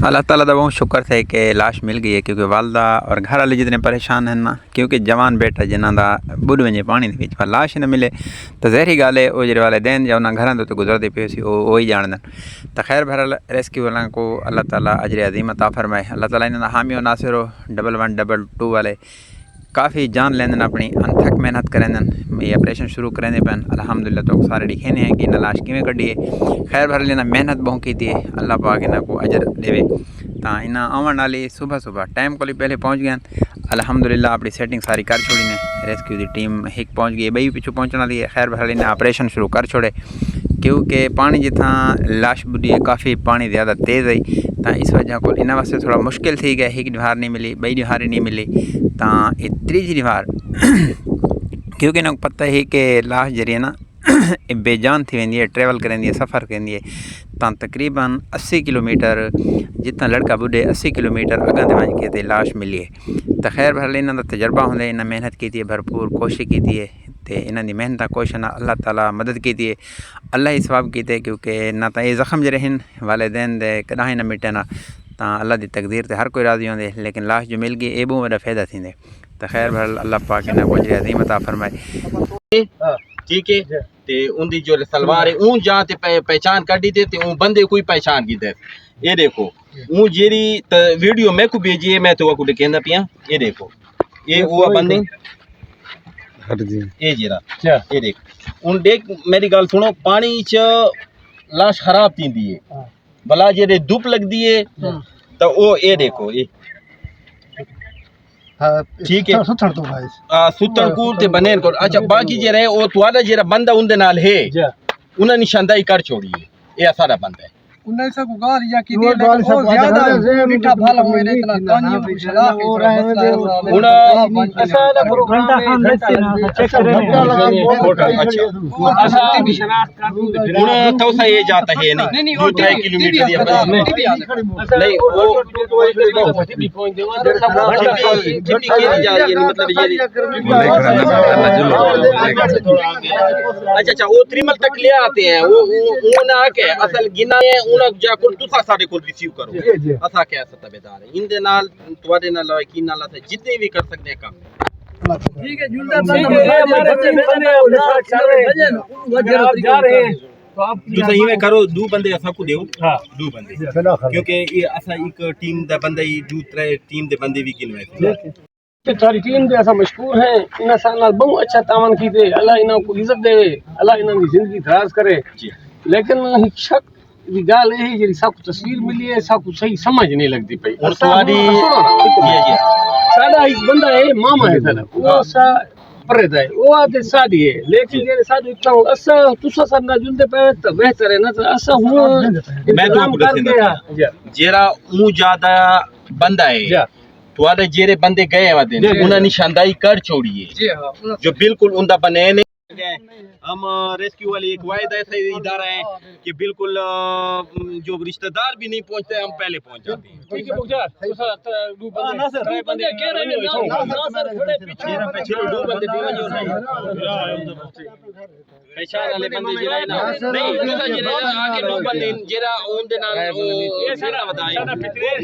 اللہ تعالیٰ کا بہت شکر ہے کہ لاش مل گئی ہے، کیونکہ والدہ اور گھر والے جتنے پریشان ہیں نا، کیونکہ جوان بیٹا جنہاں دا بڑھ ونجے پانی دے وچ پر لاش نہ ملے تو ظاہری گل ہے وہ جڑے والدین یا انہاں گھراں تو گزردے پئے سی وہی جاندن۔ تو خیر بہرحال ریسکیو والوں کو اللہ تعالیٰ اجر عظیم عطا فرمائے۔ اللہ تعالیٰ انہاں دا حامی و ناصر ہو۔ 1122 والے کافی جان لیندن، اپنی انتھک محنت کرندن، یہ آپریشن شروع کرنے پین الحمدللہ تو سارے لکھے ہیں کہ انہیں لاش کیویں کڈی ہے۔ خیر بہرحال انہیں محنت بہت کی ہے، اللہ پاک انہاں کو اجر دے۔ تو انہاں آون والی صبح ٹائم کو پہلے پہنچ گئے، الحمدللہ اپنی سیٹنگ ساری کر چھوڑی نے۔ ریسکیو دی ٹیم ایک پہنچ گئی، بئی پیچھے پہنچنے والی ہے۔ خیر بہرحال انہیں آپریشن شروع کر چھوڑے، کیونکہ پانی جتھاں لاش بڈی ہے کافی پانی زیادہ تیز ہے، تو اس وجہ کو انہاں واسطے تھوڑا مشکل تھی گیا۔ ایک ڈھار نہیں ملی، بئی ڈھار نہیں ملی، تو یہ تیجی ڈھار کیونکہ انہوں کو پتہ ہے کہ لاش جڑی ہے نا بے جان تھی ویندی ہے، ٹریول کرندی ہے، سفر کرندی ہے، تو تقریباً 80 کلومیٹر جتنا لڑکا بڈھے 80 کلومیٹر اگاں تے ونج کے تے لاش ملی ہے۔ تو خیر بہرحال انہاں دا تجربہ ہوندے، انہاں محنت کی ہے، بھرپور کوشش کی ہے، تے انہاں دی محنت کوشش نال اللہ تعالیٰ مدد کی ہے، اللہ ہی ثواب کیتے، کیونکہ نہ تو یہ زخم جڑے ہیں والدین دے کداں نہ مٹے نا، تو اللہ دی تقدیر تے ہر کوئی راضی ہوندے، لیکن لاش جو مل گئی اے بہت بڑا فائدہ تھیندے۔ تو خیر بہرحال اللہ پاک انہاں کو اجر عظیم عطا فرمائے۔ ٹھیک ہے تے ان دی جو سلوار ہے اون جہاں تے پہچان کڈی تے اون بندے کوئی پہچان کی تے یہ دیکھو اون جیری ویڈیو میں کو بھیجی ہے، میں تو کو کہندا پیا یہ دیکھو یہ وہ بندے یہ جیرا یہ دیکھ اون دیکھ میری گل سنو، پانی چ لاش خراب تیندی ہے بلا جے دھوپ لگ دی ہے تو او یہ دیکھو یہ ٹھیک ہے ستن کو تے بنین کو۔ اچھا باقی جے رہے او تواڈا جیڑا بندہ اون دے نال ہے انہاں نشاندہی کر چھوڑی ہے، یہ سارا بندہ ہے۔ انہیں سے کو گال یا کی دے لیکن وہ زیادہ میٹھا بھالا ہوئے اتنا کانیوں کو شلا کے جو مسئلہ ہے انہاں ایسا ہے پروگرام میں چیک کریں انہاں تو سا یہ جاتا ہے نہیں 2-3 کلومیٹر دی نہیں اچھا وہ تریمل تک لے آتے ہیں، وہ نہ کہ اصل گنا ہے انہاں جا کو تسا ساڈے کو ریسیو کرو، اسا کیا تابعدار ہے ان دے نال تواڈے نال یقین نال جتنے بھی کر سکتے ہیں کام۔ ٹھیک ہے جلدا ہمارے بندے جا رہے ہیں تو آپ تسا ایویں کرو، دو بندے اسا کو دیو، دو بندے کیونکہ یہ اسا ایک ٹیم دا بندہ ہی دو ترے ٹیم دے بندے بھی گنوائے کہ ساری ٹیم دے ایسا مشکور ہیں، انہاں سال بہت اچھا تعاون کیتے، اللہ انہاں کو عزت دے، اللہ انہاں کی زندگی دراز کرے۔ لیکن ایک شک دی گل ہے جی سب کو تصویر ملی ہے، سب کو صحیح سمجھ نہیں لگتی پئی۔ اور تواڈی ساڈا ایک بندہ ہے ماما ہے ساڈا، وہ سا پردا ہے، وہ آتے ساڈی ہے، لیکن جے ساڈو اتنا اسا تسا ساڈا جلدے پے تو بہتر ہے نا، تو اسا ہوں میں تو کر کے جیرا اون زیادہ بندہ ہے تواڈے جیرے بندے گئے ودے انہاں نشاندہی کر چھوڑی ہے جو بالکل اوندا بنے نہیں۔ ہم ریسکیو والے ایک واحد ایسا ادارہ ہے کہ بالکل جو رشتہ دار بھی نہیں پہنچتے ہم پہلے پہنچ جاتے ہیں۔ ٹھیک ہے بچا دو بندے کہہ رہے ہیں ناصر کھڑے پیچھے دو بندے پہچان والے بندے جڑا ہے نا نہیں دوسرا جڑا آگے دو بندے جڑا اون دے نال یہ سارا ودائے وہ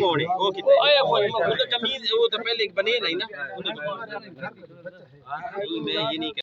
کون ہے وہ کتے آیا کوئی وہ تو تمیز وہ تو پہلے بنے نہیں نا میں یہ نہیں